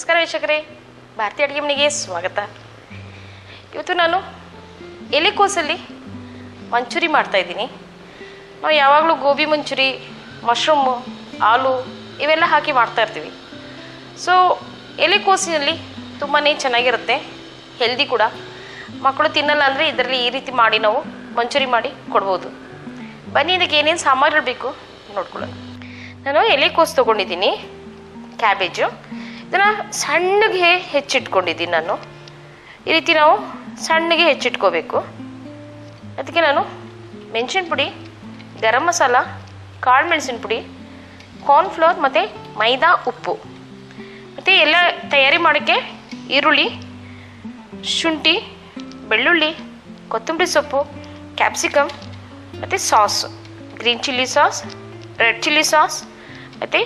ನಮಸ್ಕಾರ ವೀಕ್ಷಕರೇ, ಭಾರತೀಯ ಅಡುಗೆ ಮನೆಗೆ ಸ್ವಾಗತ. ಇವತ್ತು ನಾನು ಎಲೆಕೋಸಲ್ಲಿ ಮಂಚೂರಿ ಮಾಡ್ತಾಯಿದ್ದೀನಿ. ನಾವು ಯಾವಾಗಲೂ ಗೋಬಿ ಮಂಚೂರಿ, ಮಶ್ರೂಮು, ಆಲೂ ಇವೆಲ್ಲ ಹಾಕಿ ಮಾಡ್ತಾಯಿರ್ತೀವಿ. ಸೊ ಎಲೆಕೋಸಿನಲ್ಲಿ ತುಂಬಾ ಚೆನ್ನಾಗಿರುತ್ತೆ, ಹೆಲ್ದಿ ಕೂಡ. ಮಕ್ಕಳು ತಿನ್ನಲ್ಲ ಅಂದರೆ ಇದರಲ್ಲಿ ಈ ರೀತಿ ಮಾಡಿ ನಾವು ಮಂಚೂರಿ ಮಾಡಿ ಕೊಡ್ಬೋದು. ಬನ್ನಿ, ಇದಕ್ಕೆ ಏನೇನು ಸಾಮಗ್ರಿಗಳು ಬೇಕು ನೋಡ್ಕೊಳ್ಳೋಣ. ನಾನು ಎಲೆಕೋಸು ತೊಗೊಂಡಿದ್ದೀನಿ, ಕ್ಯಾಬೇಜು. ಇದನ್ನು ಸಣ್ಣಗೆ ಹೆಚ್ಚಿಟ್ಕೊಂಡಿದ್ದೀನಿ ನಾನು. ಈ ರೀತಿ ನಾವು ಸಣ್ಣಗೆ ಹೆಚ್ಚಿಟ್ಕೋಬೇಕು. ಅದಕ್ಕೆ ನಾನು ಮೆಣಸಿನ ಪುಡಿ, ಗರಂ ಮಸಾಲ, ಕಾಳು ಮೆಣಸಿನ ಪುಡಿ, ಕಾರ್ನ್ಫ್ಲವರ್ ಮತ್ತು ಮೈದಾ, ಉಪ್ಪು ಮತ್ತು ಎಲ್ಲ ತಯಾರಿ ಮಾಡೋಕ್ಕೆ ಈರುಳ್ಳಿ, ಶುಂಠಿ, ಬೆಳ್ಳುಳ್ಳಿ, ಕೊತ್ತಂಬರಿ ಸೊಪ್ಪು, ಕ್ಯಾಪ್ಸಿಕಮ್ ಮತ್ತು sauce, green chilli sauce, red chilli sauce ಮತ್ತು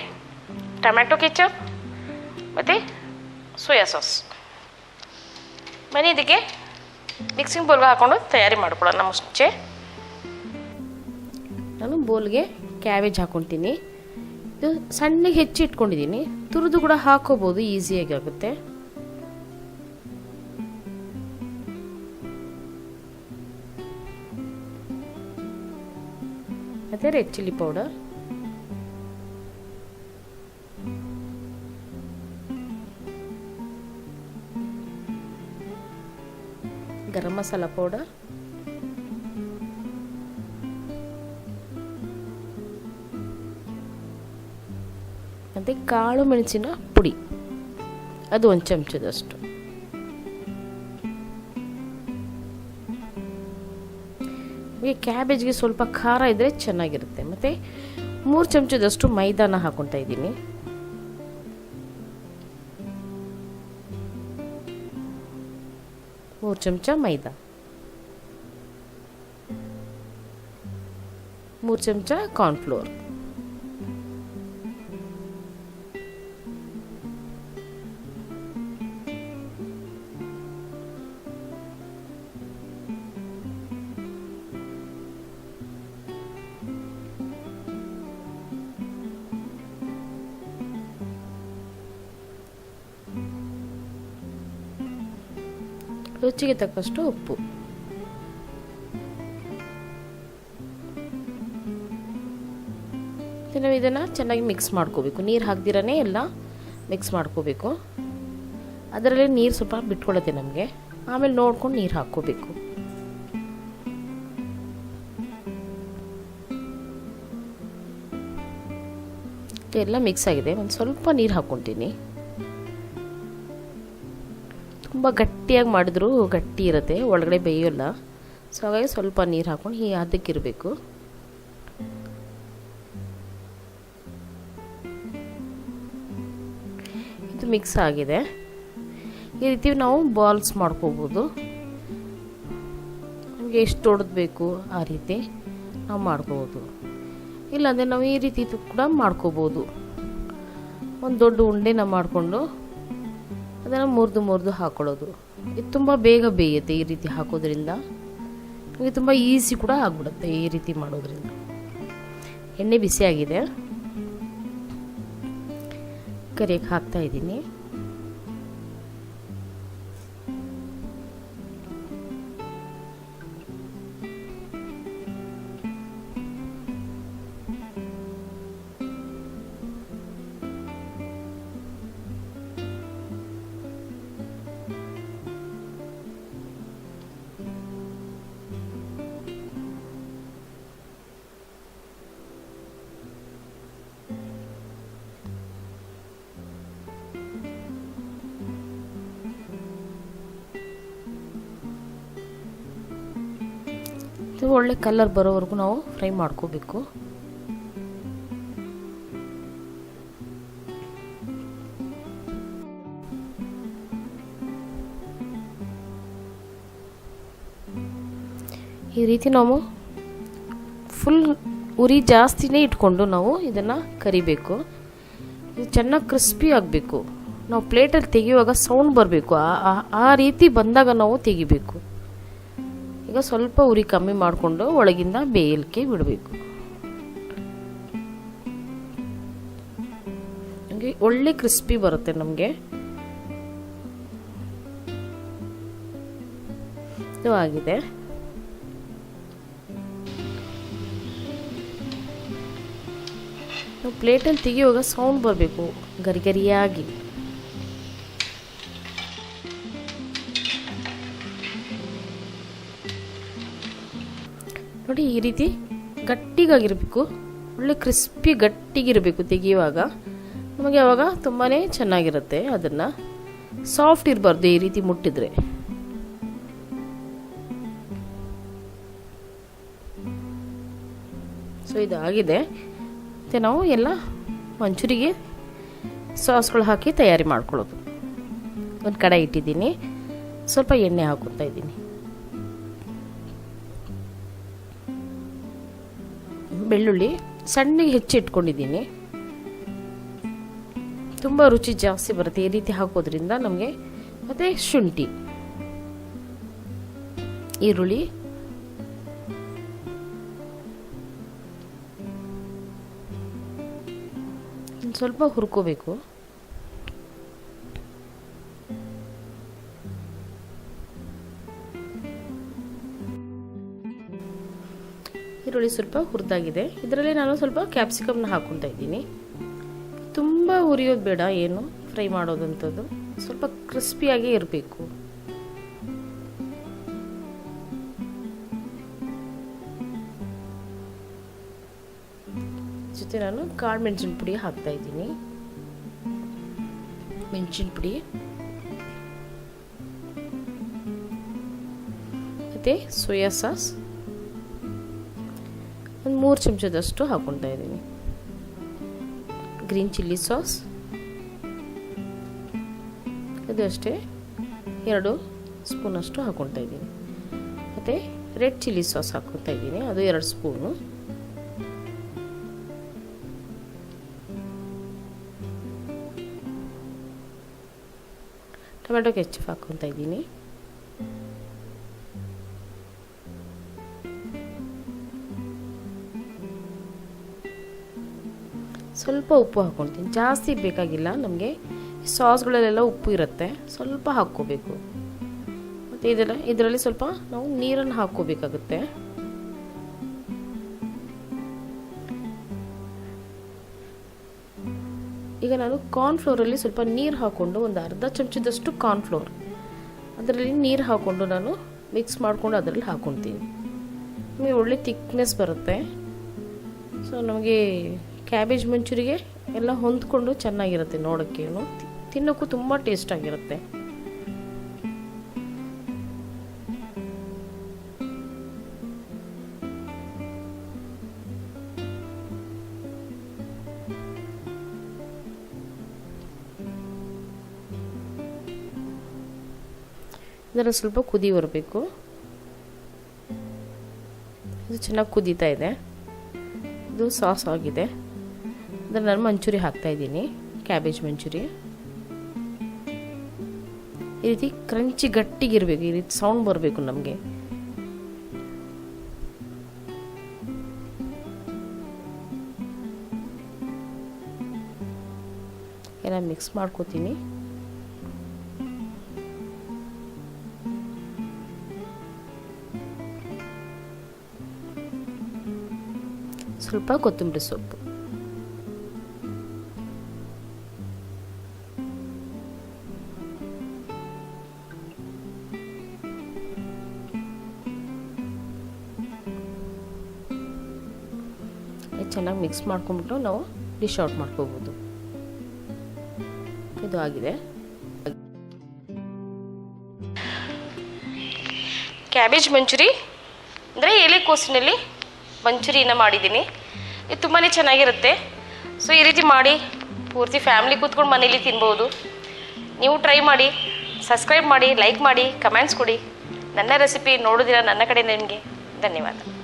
ಟೊಮ್ಯಾಟೊ ಕೆಚಪ್ ಮತ್ತು ಸೋಯಾ ಸಾಸ್. ಬನ್ನಿ, ಇದಕ್ಕೆ ಮಿಕ್ಸಿಂಗ್ ಬೌಲ್ಗೆ ಹಾಕ್ಕೊಂಡು ತಯಾರಿ ಮಾಡ್ಕೊಳ್ಳೋಣ. ಮುಂಚೆ ನಾನು ಬೌಲ್ಗೆ ಕ್ಯಾಬೇಜ್ ಹಾಕ್ಕೊತೀನಿ. ಇದು ಸಣ್ಣಗೆ ಹೆಚ್ಚಿ ಇಟ್ಕೊಂಡಿದ್ದೀನಿ. ತುರಿದು ಕೂಡ ಹಾಕೋಬೋದು, ಈಸಿಯಾಗಿ ಆಗುತ್ತೆ. ಮತ್ತು red chilli powder, garam masala powder, ಮತ್ತು ಕಾಳು ಮೆಣಸಿನ ಪುಡಿ, ಅದು 1 ಚಮಚದಷ್ಟು. ಈ ಕ್ಯಾಬೇಜ್ಗೆ ಸ್ವಲ್ಪ ಖಾರ ಇದ್ದರೆ ಚೆನ್ನಾಗಿರುತ್ತೆ. ಮತ್ತು 3 ಚಮಚದಷ್ಟು ಮೈದಾನ ಹಾಕ್ಕೊತಾ ಇದ್ದೀನಿ. ಮೂರು ಚಮಚ ಮೈದಾ, 3 ಚಮಚ ಕಾರ್ನ್ಫ್ಲೋರ್, ರುಚಿಗೆ ತಕ್ಕಷ್ಟು ಉಪ್ಪು. ನಾವು ಇದನ್ನು ಚೆನ್ನಾಗಿ ಮಿಕ್ಸ್ ಮಾಡ್ಕೋಬೇಕು. ನೀರು ಹಾಕ್ದಿರೇ ಎಲ್ಲ ಮಿಕ್ಸ್ ಮಾಡ್ಕೋಬೇಕು. ಅದರಲ್ಲಿ ನೀರು ಸ್ವಲ್ಪ ಬಿಟ್ಕೊಳ್ಳುತ್ತೆ ನಮಗೆ. ಆಮೇಲೆ ನೋಡ್ಕೊಂಡು ನೀರು ಹಾಕ್ಕೋಬೇಕು. ಎಲ್ಲ ಮಿಕ್ಸ್ ಆಗಿದೆ. ಒಂದು ಸ್ವಲ್ಪ ನೀರು ಹಾಕ್ಕೊತೀನಿ. ತುಂಬ ಗಟ್ಟಿಯಾಗಿ ಮಾಡಿದ್ರೂ ಗಟ್ಟಿ ಇರುತ್ತೆ, ಒಳಗಡೆ ಬೇಯೋಲ್ಲ. ಸೊ ಹಾಗಾಗಿ ಸ್ವಲ್ಪ ನೀರು ಹಾಕ್ಕೊಂಡು ಅದಕ್ಕಿರಬೇಕು. ಇದು ಮಿಕ್ಸ್ ಆಗಿದೆ. ಈ ರೀತಿ ನಾವು ಬಾಲ್ಸ್ ಮಾಡ್ಕೋಬೋದು. ನಮಗೆ ಎಷ್ಟು ದೊಡ್ಡದು ಬೇಕು ಆ ರೀತಿ ನಾವು ಮಾಡ್ಕೋಬೋದು. ಇಲ್ಲಾಂದರೆ ನಾವು ಈ ರೀತಿ ಕೂಡ ಮಾಡ್ಕೋಬೋದು. ಒಂದು ದೊಡ್ಡ ಉಂಡೆನ ಮಾಡಿಕೊಂಡು ಅದನ್ನು ಮುರಿದು ಹಾಕೊಳ್ಳೋದು. ಇದು ತುಂಬ ಬೇಗ ಬೇಯುತ್ತೆ. ಈ ರೀತಿ ಹಾಕೋದ್ರಿಂದ ನಮಗೆ ತುಂಬ ಈಸಿ ಕೂಡ ಆಗಿಬಿಡುತ್ತೆ. ಈ ರೀತಿ ಮಾಡೋದ್ರಿಂದ. ಎಣ್ಣೆ ಬಿಸಿಯಾಗಿದೆ, ಕರಿಯಕ್ಕೆ ಹಾಕ್ತಾ ಇದ್ದೀನಿ. ಇದು ಒಳ್ಳೆ ಕಲರ್ ಬರೋವರೆಗೂ ನಾವು ಫ್ರೈ ಮಾಡ್ಕೋಬೇಕು. ಈ ರೀತಿ ನಾವು ಫುಲ್ ಉರಿ ಜಾಸ್ತಿನೇ ಇಟ್ಕೊಂಡು ನಾವು ಇದನ್ನು ಕರಿಬೇಕು. ಇದು ಚೆನ್ನಾಗಿ ಕ್ರಿಸ್ಪಿ ಆಗಬೇಕು. ನಾವು ಪ್ಲೇಟಲ್ಲಿ ತೆಗೆಯುವಾಗ ಸೌಂಡ್ ಬರಬೇಕು. ಆ ರೀತಿ ಬಂದಾಗ ನಾವು ತೆಗಿಬೇಕು. ಈಗ ಸ್ವಲ್ಪ ಉರಿ ಕಮ್ಮಿ ಮಾಡಿಕೊಂಡು ಒಳಗಿಂದ ಬೇಯಲಿಕ್ಕೆ ಬಿಡಬೇಕು. ಒಳ್ಳೆ ಕ್ರಿಸ್ಪಿ ಬರುತ್ತೆ ನಮಗೆ. ಇದು ಆಗಿದೆ. ನಾವು ಪ್ಲೇಟಲ್ಲಿ ತೆಗಿಯುವಾಗ ಸೌಂಡ್ ಬರಬೇಕು, ಗರಿ ಗರಿಯಾಗಿ. ನೋಡಿ ಈ ರೀತಿ ಗಟ್ಟಿಗಾಗಿರಬೇಕು, ಒಳ್ಳೆ ಕ್ರಿಸ್ಪಿ ಗಟ್ಟಿಗಿರಬೇಕು ತೆಗಿಯುವಾಗ. ನಮಗೆ ಆವಾಗ ತುಂಬಾ ಚೆನ್ನಾಗಿರುತ್ತೆ. ಅದನ್ನು ಸಾಫ್ಟ್ ಇರಬಾರ್ದು ಈ ರೀತಿ ಮುಟ್ಟಿದ್ರೆ. ಸೊ ಇದಾಗಿದೆ. ಮತ್ತು ನಾವು ಎಲ್ಲ ಮಂಚೂರಿಗೆ ಸಾಸ್ಗಳು ಹಾಕಿ ತಯಾರಿ ಮಾಡ್ಕೊಳ್ಳೋದು. ಒಂದು ಕಡೆ ಇಟ್ಟಿದ್ದೀನಿ, ಸ್ವಲ್ಪ ಎಣ್ಣೆ ಹಾಕೋತಾ ಇದ್ದೀನಿ. ಬೆಳ್ಳುಳ್ಳಿ ಸಣ್ಣಗೆ ಹೆಚ್ಚಿಟ್ಕೊಂಡಿದ್ದೀನಿ. ತುಂಬ ರುಚಿ ಜಾಸ್ತಿ ಬರುತ್ತೆ ಈ ರೀತಿ ಹಾಕೋದ್ರಿಂದ ನಮಗೆ. ಮತ್ತು ಶುಂಠಿ, ಈರುಳ್ಳಿ, ಸ್ವಲ್ಪ ಹುರ್ಕೋಬೇಕು. ಈರುಳ್ಳಿ ಸ್ವಲ್ಪ ಹುರಿದಾಗಿದೆ. ಇದರಲ್ಲಿ ನಾನು ಸ್ವಲ್ಪ ಕ್ಯಾಪ್ಸಿಕಮ್ನ ಹಾಕ್ಕೊತಾ ಇದ್ದೀನಿ. ತುಂಬ ಹುರಿಯೋದು ಬೇಡ, ಏನು ಫ್ರೈ ಮಾಡೋದಂಥದ್ದು, ಸ್ವಲ್ಪ ಕ್ರಿಸ್ಪಿಯಾಗಿ ಇರಬೇಕು. ಜೊತೆ ನಾನು ಕಾಳು ಮೆಣಸಿನ ಪುಡಿ ಹಾಕ್ತಾ ಇದ್ದೀನಿ. ಮೆಣಸಿನ ಪುಡಿ ಮತ್ತು ಸೋಯಾ ಸಾಸ್ ಒಂದು 3 ಚಮಚದಷ್ಟು ಹಾಕ್ಕೊತಾ ಇದ್ದೀನಿ. ಗ್ರೀನ್ ಚಿಲ್ಲಿ ಸಾಸ್ ಇದು ಅಷ್ಟೇ 2 ಸ್ಪೂನಷ್ಟು ಹಾಕ್ಕೊತಾ ಇದ್ದೀನಿ. ಮತ್ತು ರೆಡ್ ಚಿಲ್ಲಿ ಸಾಸ್ ಹಾಕ್ಕೊತಾ ಇದ್ದೀನಿ, ಅದು 2 ಸ್ಪೂನು. ಟೊಮೆಟೊ ಕೆಚಪ್ ಹಾಕ್ಕೊತಾ ಇದ್ದೀನಿ. ಸ್ವಲ್ಪ ಉಪ್ಪು ಹಾಕ್ಕೊಳ್ತೀನಿ, ಜಾಸ್ತಿ ಬೇಕಾಗಿಲ್ಲ ನಮಗೆ. ಸಾಸ್ಗಳಲ್ಲೆಲ್ಲ ಉಪ್ಪು ಇರುತ್ತೆ, ಸ್ವಲ್ಪ ಹಾಕ್ಕೋಬೇಕು. ಮತ್ತು ಇದರಲ್ಲಿ ಸ್ವಲ್ಪ ನಾವು ನೀರನ್ನು ಹಾಕ್ಕೋಬೇಕಾಗುತ್ತೆ. ಈಗ ನಾನು ಕಾರ್ನ್ಫ್ಲೋರಲ್ಲಿ ಸ್ವಲ್ಪ ನೀರು ಹಾಕ್ಕೊಂಡು ಒಂದು ಅರ್ಧ ಚಮಚದಷ್ಟು ಕಾರ್ನ್ಫ್ಲೋರ್ ಅದರಲ್ಲಿ ನೀರು ಹಾಕ್ಕೊಂಡು ನಾನು ಮಿಕ್ಸ್ ಮಾಡಿಕೊಂಡು ಅದರಲ್ಲಿ ಹಾಕ್ಕೊತೀನಿ. ನಮಗೆ ಒಳ್ಳೆ ಥಿಕ್ನೆಸ್ ಬರುತ್ತೆ. ಸೊ ನಮಗೆ ಕ್ಯಾಬೇಜ್ ಮಂಚೂರಿಗೆ ಎಲ್ಲ ಹೊಂದ್ಕೊಂಡು ಚೆನ್ನಾಗಿರುತ್ತೆ. ನೋಡೋಕ್ಕೇನು ತಿನ್ನೋಕ್ಕೂ ತುಂಬ ಟೇಸ್ಟಾಗಿರುತ್ತೆ. ಇದರ ಸ್ವಲ್ಪ ಕುದಿ ಬರಬೇಕು. ಇದು ಚೆನ್ನಾಗಿ ಕುದೀತಾ ಇದೆ. ಇದು ಸಾಸ್ ಆಗಿದೆ. ಅದನ್ನು ನಾನು ಮಂಚೂರಿ ಹಾಕ್ತಾ ಇದ್ದೀನಿ, ಕ್ಯಾಬೇಜ್ ಮಂಚೂರಿ. ಈ ರೀತಿ ಕ್ರಂಚಿ ಗಟ್ಟಿಗಿರಬೇಕು, ಈ ರೀತಿ ಸೌಂಡ್ ಬರಬೇಕು ನಮಗೆ. ಎಲ್ಲ ಮಿಕ್ಸ್ ಮಾಡ್ಕೋತೀನಿ. ಸ್ವಲ್ಪ ಕೊತ್ತಂಬರಿ ಸೊಪ್ಪು, ಚೆನ್ನಾಗಿ ಮಿಕ್ಸ್ ಮಾಡ್ಕೊಂಡ್ಬಿಟ್ಟು ನಾವು ಡಿಶ್ ಔಟ್ ಮಾಡ್ಕೋಬೋದು. ಇದು ಆಗಿದೆ. ಕ್ಯಾಬೇಜ್ ಮಂಚೂರಿ ಅಂದರೆ ಎಲೆಕೋಸಿನಲ್ಲಿ ಮಂಚೂರಿನ ಮಾಡಿದ್ದೀನಿ. ಇದು ತುಂಬಾ ಚೆನ್ನಾಗಿರುತ್ತೆ. ಸೊ ಈ ರೀತಿ ಮಾಡಿ ಪೂರ್ತಿ ಫ್ಯಾಮಿಲಿ ಕೂತ್ಕೊಂಡು ಮನೇಲಿ ತಿನ್ಬೋದು. ನೀವು ಟ್ರೈ ಮಾಡಿ, ಸಬ್ಸ್ಕ್ರೈಬ್ ಮಾಡಿ, ಲೈಕ್ ಮಾಡಿ, ಕಮೆಂಟ್ಸ್ ಕೊಡಿ. ನನ್ನ ರೆಸಿಪಿ ನೋಡಿದಿರ ನನ್ನ ಕಡೆ ನಿಮಗೆ ಧನ್ಯವಾದ.